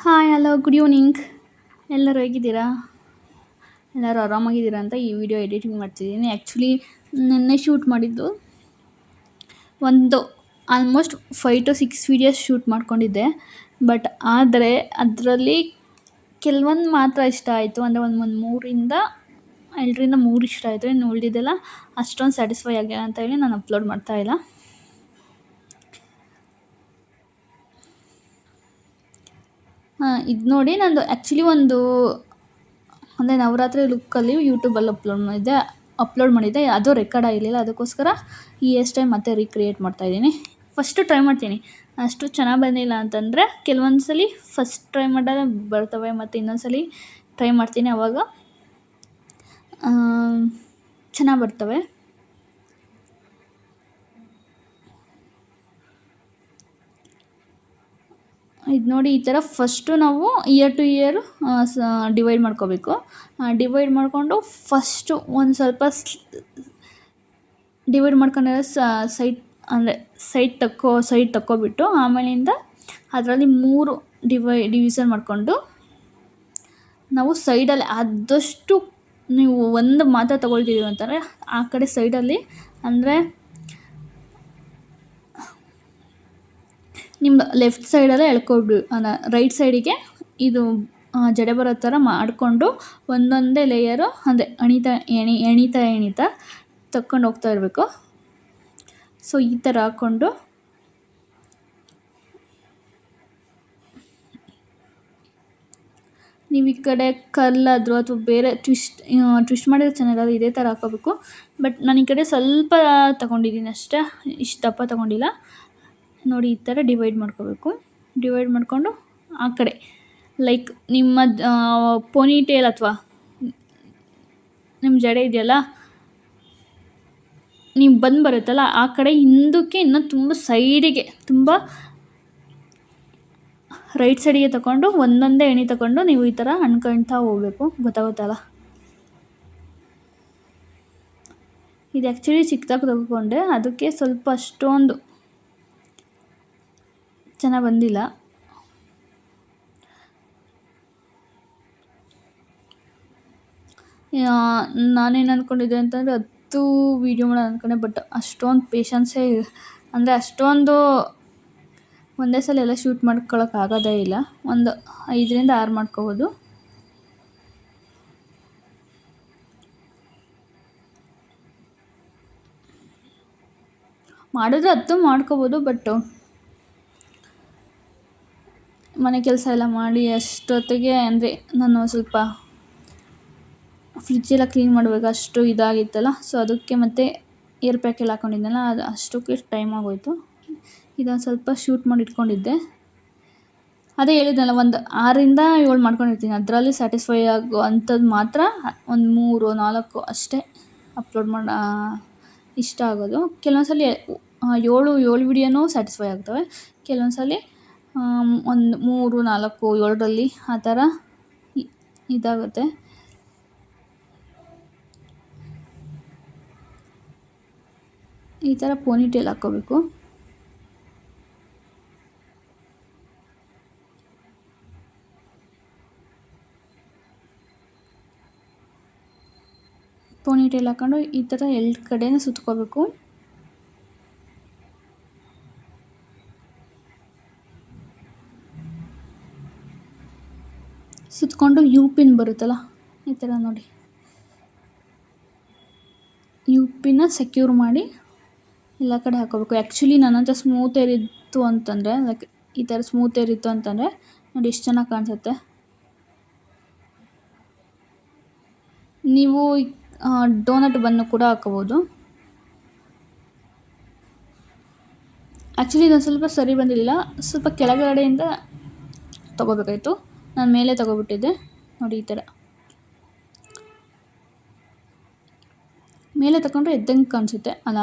Hi hello good evening. ಎಲ್ಲರೂ ಹೇಗಿದ್ದೀರಾ? ಎಲ್ಲರೂ ಆರಾಮಾಗಿದ್ದೀರಾ ಅಂತ ಈ ವಿಡಿಯೋ ಎಡಿಟಿಂಗ್ ಮಾಡ್ತಿದ್ದೀನಿ. ಆ್ಯಕ್ಚುಲಿ ನಿನ್ನೆ ಶೂಟ್ ಮಾಡಿದ್ದು ಒಂದು ಆಲ್ಮೋಸ್ಟ್ 5 to 6 ವೀಡಿಯೋಸ್ ಶೂಟ್ ಮಾಡ್ಕೊಂಡಿದ್ದೆ. ಬಟ್ ಆದರೆ ಅದರಲ್ಲಿ ಕೆಲವೊಂದು ಮಾತ್ರ ಇಷ್ಟ ಆಯಿತು. ಅಂದರೆ ಒಂದು 2ರಿಂದ 3 ಇಷ್ಟ ಆಯಿತು. ಇನ್ನು ಉಳಿದಿದ್ದೆಲ್ಲ ಅಷ್ಟೊಂದು ಸ್ಯಾಟಿಸ್ಫೈ ಆಗಿಲ್ಲ ಅಂತ ಹೇಳಿ ನಾನು ಅಪ್ಲೋಡ್ ಮಾಡ್ತಾಯಿಲ್ಲ. ಇದು ನೋಡಿ, ನಂದು ಆ್ಯಕ್ಚುಲಿ ಅಂದರೆ ನವರಾತ್ರಿ ಲುಕ್ಕಲ್ಲಿ ಯೂಟ್ಯೂಬಲ್ಲಿ ಅಪ್ಲೋಡ್ ಮಾಡಿದ್ದೆ. ಅದು ರೆಕಾರ್ಡ್ ಆಗಿರಲಿಲ್ಲ. ಅದಕ್ಕೋಸ್ಕರ ಈ ಹೇರ್ ಸ್ಟೈಲ್ ಮತ್ತೆ ರೀಕ್ರಿಯೇಟ್ ಮಾಡ್ತಾಯಿದ್ದೀನಿ. ಫಸ್ಟು ಟ್ರೈ ಮಾಡ್ತೀನಿ. ಅಷ್ಟು ಚೆನ್ನಾಗಿ ಬಂದಿಲ್ಲ ಅಂತಂದರೆ ಕೆಲವೊಂದು ಸಲ ಫಸ್ಟ್ ಟ್ರೈ ಮಾಡಿದಾಗ ಬರ್ತವೆ, ಮತ್ತು ಇನ್ನೊಂದು ಸಲ ಟ್ರೈ ಮಾಡ್ತೀನಿ. ಆವಾಗ ಚೆನ್ನಾಗಿ ಬರ್ತವೆ. ಇದು ನೋಡಿ, ಈ ಥರ ಫಸ್ಟು ನಾವು ಇಯರ್ ಟು ಇಯರ್ ಡಿವೈಡ್ ಮಾಡ್ಕೋಬೇಕು. ಡಿವೈಡ್ ಮಾಡಿಕೊಂಡು ಫಸ್ಟು ಒಂದು ಸ್ವಲ್ಪ ಡಿವೈಡ್ ಮಾಡ್ಕೊಂಡ್ರೆ ಅಂದರೆ ಸೈಡ್ ತಕ್ಕೊಬಿಟ್ಟು ಆಮೇಲಿಂದ ಅದರಲ್ಲಿ 3 ಡಿವಿಷನ್ ಮಾಡಿಕೊಂಡು ನಾವು ಸೈಡಲ್ಲಿ ಆದಷ್ಟು ನೀವು ಒಂದು ಮಾತ್ರ ತೊಗೊಳ್ತಿದ್ದೀವಿ ಅಂತಂದರೆ ಆ ಕಡೆ ಸೈಡಲ್ಲಿ, ಅಂದರೆ ನಿಮ್ಮ ಲೆಫ್ಟ್ ಸೈಡಲ್ಲೇ ರೈಟ್ ಸೈಡಿಗೆ ಇದು ಜಡೆ ಬರೋ ಥರ ಮಾಡಿಕೊಂಡು ಒಂದೊಂದೇ ಲೇಯರು ಅಂದರೆ ಎಣಿತಾ ತಕ್ಕೊಂಡು ಹೋಗ್ತಾ ಇರಬೇಕು. ಸೊ ಈ ಥರ ಹಾಕ್ಕೊಂಡು ನೀವು ಈ ಕಡೆ ಕರ್ಲಾದರೂ ಅಥವಾ ಬೇರೆ ಟ್ವಿಸ್ಟ್ ಮಾಡಿದ್ರೆ ಚೆನ್ನಾಗಲ್ಲ, ಇದೇ ಥರ ಹಾಕೋಬೇಕು. ಬಟ್ ನಾನು ಈ ಕಡೆ ಸ್ವಲ್ಪ ತೊಗೊಂಡಿದ್ದೀನಿ ಅಷ್ಟೇ, ಇಷ್ಟು ದಪ್ಪ ತೊಗೊಂಡಿಲ್ಲ. ನೋಡಿ, ಈ ಥರ ಡಿವೈಡ್ ಮಾಡ್ಕೋಬೇಕು. ಡಿವೈಡ್ ಮಾಡಿಕೊಂಡು ಆ ಕಡೆ ಲೈಕ್ ನಿಮ್ಮ ಪೋನಿಟೇಲ್ ಅಥವಾ ನಿಮ್ಮ ಜಡೆ ಇದೆಯಲ್ಲ, ನೀವು ಬರುತ್ತಲ್ಲ ಆ ಕಡೆ ಹಿಂದಕ್ಕೆ ಇನ್ನೂ ತುಂಬ ಸೈಡಿಗೆ, ತುಂಬ ರೈಟ್ ಸೈಡಿಗೆ ತಗೊಂಡು ಒಂದೊಂದೇ ಎಣೆ ತಗೊಂಡು ನೀವು ಈ ಥರ ಅನ್ಕೊಳ್ತಾ ಹೋಗ್ಬೇಕು. ಗೊತ್ತಾಗುತ್ತಲ್ಲ. ಇದು ಆ್ಯಕ್ಚುಲಿ ಚಿಕ್ಕದಾಗಿ ತಗೊಂಡೆ, ಅದಕ್ಕೆ ಸ್ವಲ್ಪ ಅಷ್ಟೊಂದು ಚೆನ್ನಾಗಿ ಬಂದಿಲ್ಲ. ನಾನೇನು ಅಂದ್ಕೊಂಡಿದ್ದೆ ಅಂತಂದರೆ 10 ವೀಡಿಯೋ ಮಾಡೋದು ಅಂದ್ಕೊಂಡೆ. ಬಟ್ ಅಷ್ಟೊಂದು ಪೇಷನ್ಸೇ, ಅಂದರೆ ಅಷ್ಟೊಂದು ಒಂದೇ ಸಲ ಎಲ್ಲ ಶೂಟ್ ಮಾಡ್ಕೊಳಕ್ಕಾಗೋದೇ ಇಲ್ಲ. ಒಂದು 5ರಿಂದ 6 ಮಾಡ್ಕೋಬೋದು. ಮಾಡಿದ್ರೆ 10 ಮಾಡ್ಕೋಬೋದು. ಬಟ್ ಮನೆ ಕೆಲಸ ಎಲ್ಲ ಮಾಡಿ ಅಷ್ಟೊತ್ತಿಗೆ, ಅಂದರೆ ನಾನು ಸ್ವಲ್ಪ ಫ್ರಿಜ್ಜೆಲ್ಲ ಕ್ಲೀನ್ ಮಾಡಬೇಕು, ಅಷ್ಟು ಇದಾಗಿತ್ತಲ್ಲ. ಸೊ ಅದಕ್ಕೆ ಮತ್ತೆ ಏರ್ ಪ್ಯಾಕೆಲ್ಲ ಹಾಕ್ಕೊಂಡಿದ್ದೆನಲ್ಲ, ಅದು ಅಷ್ಟಕ್ಕೆ ಟೈಮ್ ಆಗೋಯಿತು. ಇದೊಂದು ಸ್ವಲ್ಪ ಶೂಟ್ ಮಾಡಿ ಇಟ್ಕೊಂಡಿದ್ದೆ. ಅದೇ ಹೇಳಿದ್ನಲ್ಲ, ಒಂದು 6ರಿಂದ 7 ಮಾಡ್ಕೊಂಡಿರ್ತೀನಿ. ಅದರಲ್ಲಿ ಸ್ಯಾಟಿಸ್ಫೈ ಆಗೋ ಅಂಥದ್ದು ಮಾತ್ರ ಒಂದು 3-4 ಅಷ್ಟೇ ಅಪ್ಲೋಡ್ ಇಷ್ಟ ಆಗೋದು. ಕೆಲವೊಂದು ಸಲ 7 ವೀಡಿಯೋನೂ ಸ್ಯಾಟಿಸ್ಫೈ ಆಗ್ತವೆ. ಕೆಲವೊಂದು ಸಲ ಒಂದು 3-4-7ರಲ್ಲಿ ಆ ಥರ ಇದಾಗುತ್ತೆ. ಈ ಥರ ಪೋನಿಟೇಲ್ ಹಾಕ್ಕೋಬೇಕು. ಪೋನಿಟೇಲ್ ಹಾಕ್ಕೊಂಡು ಈ ಥರ ಎರಡು ಕಡೆನೂ ಸುತ್ಕೋಬೇಕು. ಸುತ್ಕೊಂಡು ಯು ಪಿನ್ ಬರುತ್ತಲ್ಲ, ಈ ಥರ ನೋಡಿ, ಯು ಪಿನ್ನ ಸೆಕ್ಯೂರ್ ಮಾಡಿ ಎಲ್ಲ ಕಡೆ ಹಾಕೋಬೇಕು. ಆ್ಯಕ್ಚುಲಿ ನನ್ನ ಹತ್ರ ಸ್ಮೂತ್ ಏರ್ ಇತ್ತು ಅಂತಂದರೆ, ಲೈಕ್ ಈ ಥರ ಸ್ಮೂತ್ ಏರ್ ಇತ್ತು ಅಂತಂದರೆ ನೋಡಿ ಎಷ್ಟು ಚೆನ್ನಾಗಿ ಕಾಣಿಸುತ್ತೆ. ನೀವು ಡೋನಟ್ ಬನ್ನು ಕೂಡ ಹಾಕೋಬೋದು. ಆ್ಯಕ್ಚುಲಿ ಇದೊಂದು ಸ್ವಲ್ಪ ಸರಿ ಬಂದಿಲ್ಲ, ಸ್ವಲ್ಪ ಕೆಳಗಡೆಯಿಂದ ತೊಗೋಬೇಕಾಯಿತು. ನಾನು ಮೇಲೆ ತೊಗೊಬಿಟ್ಟಿದ್ದೆ. ನೋಡಿ, ಈ ಥರ ಮೇಲೆ ತಗೊಂಡ್ರೆ ಎದ್ದಂಗೆ ಕಾಣಿಸುತ್ತೆ, ಅಲ್ಲ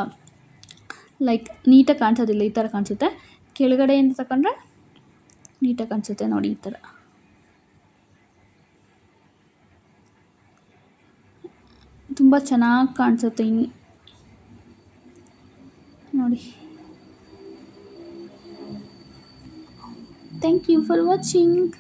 ಲೈಕ್ ನೀಟಾಗಿ ಕಾಣಿಸೋದಿಲ್ಲ, ಈ ಥರ ಕಾಣಿಸುತ್ತೆ. ಕೆಳಗಡೆಯಿಂದ ತಗೊಂಡ್ರೆ ನೀಟಾಗಿ ಕಾಣಿಸುತ್ತೆ. ನೋಡಿ, ಈ ಥರ ತುಂಬ ಚೆನ್ನಾಗಿ ಕಾಣಿಸುತ್ತೆ. ನೋಡಿ. Thank you for watching.